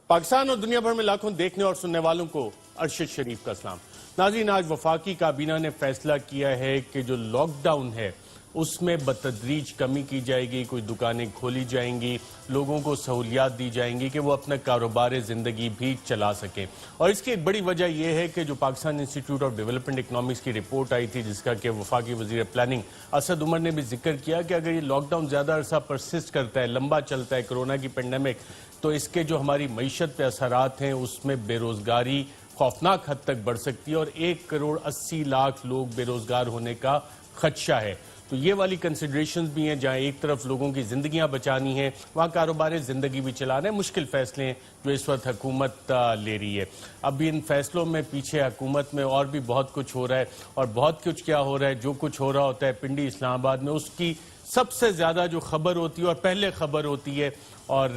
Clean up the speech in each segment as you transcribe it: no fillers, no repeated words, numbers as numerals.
पाकिस्तान और दुनिया भर में लाखों देखने और सुनने वालों को अरशद शरीफ का सलाम। नाज़रीन, आज वफाकी काबीना ने फैसला किया है कि जो लॉकडाउन है उसमें बतदरीज कमी की जाएगी, कुछ दुकानें खोली जाएंगी, लोगों को सहूलियात दी जाएंगी कि वो अपना कारोबार ज़िंदगी भी चला सकें। और इसकी एक बड़ी वजह यह है कि जो Pakistan institute of development economics की रिपोर्ट आई थी, जिसका कि वफाकी वज़ीर प्लानिंग असद उमर ने भी जिक्र किया कि अगर ये लॉकडाउन ज़्यादा अरसा परसिस्ट करता है, लंबा चलता है, कोरोना की पेंडेमिक, तो इसके जो हमारी मईशत पे असरात हैं उसमें बेरोज़गारी खौफनाक हद तक बढ़ सकती है और 1,80,00,000 लोग बेरोज़गार होने का खदशा है। तो ये वाली कंसिडरेशंस भी हैं, जहाँ एक तरफ लोगों की ज़िंदगियाँ बचानी हैं, वहाँ कारोबार ज़िंदगी भी चलाना है। मुश्किल फ़ैसले हैं जो इस वक्त हुकूमत ले रही है। अब इन फ़ैसलों में पीछे हुकूमत में और भी बहुत कुछ हो रहा है, और बहुत कुछ क्या हो रहा है, जो कुछ हो रहा होता है पिंडी इस्लामाबाद में, उसकी सबसे ज़्यादा जो खबर होती है और पहले खबर होती है, और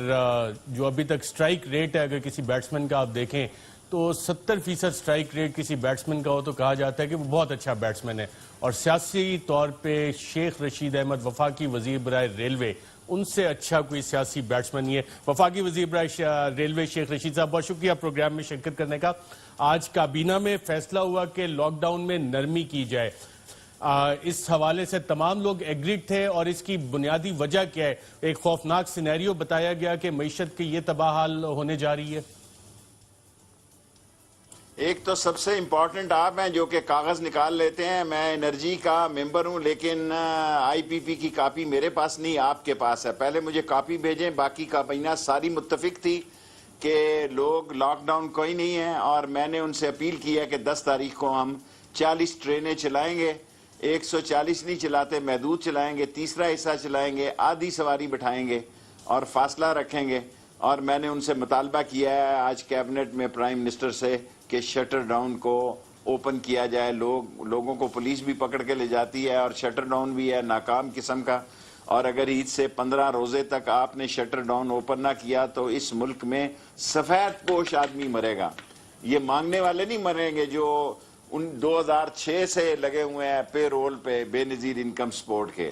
जो अभी तक स्ट्राइक रेट है, अगर किसी बैट्समैन का आप देखें तो 70% स्ट्राइक रेट किसी बैट्समैन का हो तो कहा जाता है कि वो बहुत अच्छा बैट्समैन है। और सियासी तौर पे शेख रशीद अहमद वफाकी वज़ीर बराए रेलवे, उनसे अच्छा कोई सियासी बैट्समैन नहीं है। वफाकी वज़ीर बराए रेलवे शेख रशीद साहब, बहुत शुक्रिया प्रोग्राम में शिरकत करने का। आज काबीना में फैसला हुआ कि लॉकडाउन में नरमी की जाए, इस हवाले से तमाम लोग एग्रीड थे, और इसकी बुनियादी वजह क्या है? एक खौफनाक सिनेरियो बताया गया कि मईशत की ये तबाह हाल होने जा रही है। एक तो सबसे इम्पोर्टेंट आप हैं जो कि कागज़ निकाल लेते हैं। मैं एनर्जी का मेंबर हूं, लेकिन आईपीपी की कापी मेरे पास नहीं, आपके पास है। पहले मुझे कापी भेजें। बाकी काबीना सारी मुत्तफिक थी कि लोग लॉकडाउन कोई नहीं है, और मैंने उनसे अपील की है कि 10 तारीख को हम 40 ट्रेनें चलाएंगे। 140 नहीं चलाते, महदूद चलाएंगे, तीसरा हिस्सा चलाएंगे, आधी सवारी बिठाएंगे और फासला रखेंगे। और मैंने उनसे मुतालबा किया है आज कैबिनेट में प्राइम मिनिस्टर से कि शटर डाउन को ओपन किया जाए। लोगों को पुलिस भी पकड़ के ले जाती है, और शटर डाउन भी है नाकाम किस्म का। और अगर ईद से 15 रोज़े तक आपने शटर डाउन ओपन ना किया तो इस मुल्क में सफ़ेद पोश आदमी मरेगा। ये मांगने वाले नहीं मरेंगे जो 2006 से लगे हुए हैं पे रोल पे बेनज़ीर इनकम सपोर्ट के,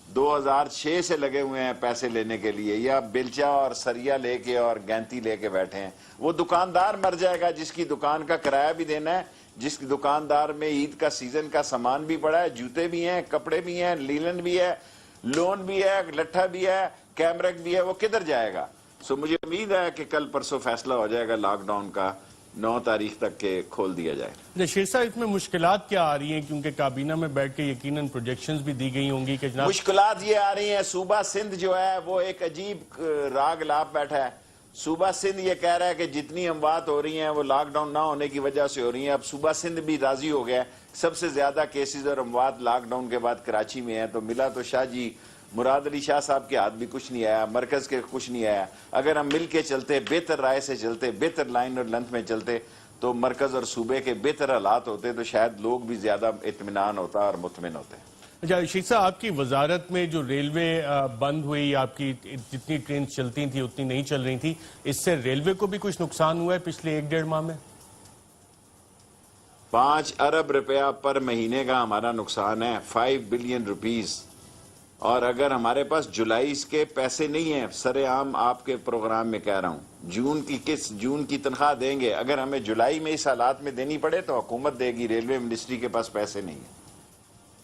2006 से लगे हुए हैं पैसे लेने के लिए, या बेलचा और सरिया लेके और गैंती लेके बैठे हैं। वो दुकानदार मर जाएगा जिसकी दुकान का किराया भी देना है, जिसकी दुकानदार में ईद का सीजन का सामान भी पड़ा है, जूते भी हैं, कपड़े भी हैं, लीलन भी है, लोन भी है, लट्ठा भी है, कैमरक भी है, वो किधर जाएगा? सो मुझे उम्मीद है कि कल परसों फैसला हो जाएगा लॉकडाउन का, 9 तारीख तक के खोल दिया जाए। शेर साहब, इसमें मुश्किलात क्या आ रही हैं? क्योंकि काबीना में बैठ के यकीनन प्रोजेक्शंस भी दी गई होंगी कि जनाब मुश्किलात ये आ रही हैं। सूबा सिंध जो है वो एक अजीब राग लाप बैठा है। सूबा सिंध ये कह रहा है कि जितनी अमवात हो रही हैं वो लॉकडाउन ना होने की वजह से हो रही हैं। अब सूबा सिंध भी राजी हो गया है। सबसे ज्यादा केसेस और अमवात लॉकडाउन के बाद कराची में है। तो मिला तो शाह जी मुराद अली शाह साहब के हाथ भी कुछ नहीं आया, मरकज के कुछ नहीं आया। अगर हम मिल के चलते, बेहतर राय से चलते, बेहतर लाइन और लेंथ में चलते, तो मरकज और सूबे के बेहतर हालात होते, तो शायद लोग भी ज्यादा इत्मीनान होता और मुतमिन होते। अच्छा शेख साहब, आपकी वजारत में जो रेलवे बंद हुई, आपकी जितनी ट्रेन चलती थी उतनी नहीं चल रही थी, इससे रेलवे को भी कुछ नुकसान हुआ है पिछले 1-1.5 माह में? 5 अरब रुपया पर महीने का हमारा नुकसान है, 5 बिलियन रुपीस। और अगर हमारे पास जुलाई के पैसे नहीं है, सरेआम आपके प्रोग्राम में कह रहा हूं, जून की तनख्वाह देंगे। अगर हमें जुलाई में इस हालात में देनी पड़े तो हुकूमत देगी, रेलवे मिनिस्ट्री के पास पैसे नहीं है।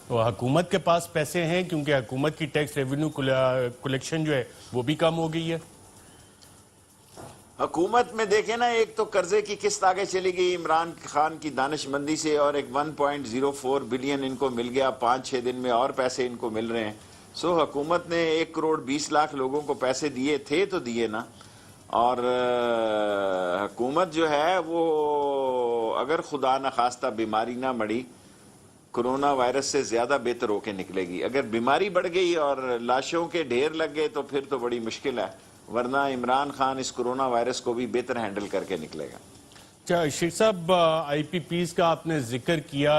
तो हुकूमत के पास पैसे हैं, क्योंकि हुकूमत की टैक्स रेवेन्यू कलेक्शन जो है वो भी कम हो गई है। हुकूमत में देखें ना, एक तो कर्जे की किस्त आगे चली गई इमरान खान की दानिशमंदी से, और एक 1.04 बिलियन इनको मिल गया। 5-6 दिन में और पैसे इनको मिल रहे हैं। सो हुकूमत ने 1,20,00,000 लोगों को पैसे दिए थे तो दिए ना। और हुकूमत जो है वो अगर खुदा न खास्ता बीमारी ना मड़ी, कोरोना वायरस से ज्यादा बेहतर होके निकलेगी। अगर बीमारी बढ़ गई और लाशों के ढेर लग गए तो फिर तो बड़ी मुश्किल है, वरना इमरान खान इस कोरोना वायरस को भी बेहतर हैंडल करके निकलेगा। अच्छा शेख साहब, IPPs का आपने जिक्र किया।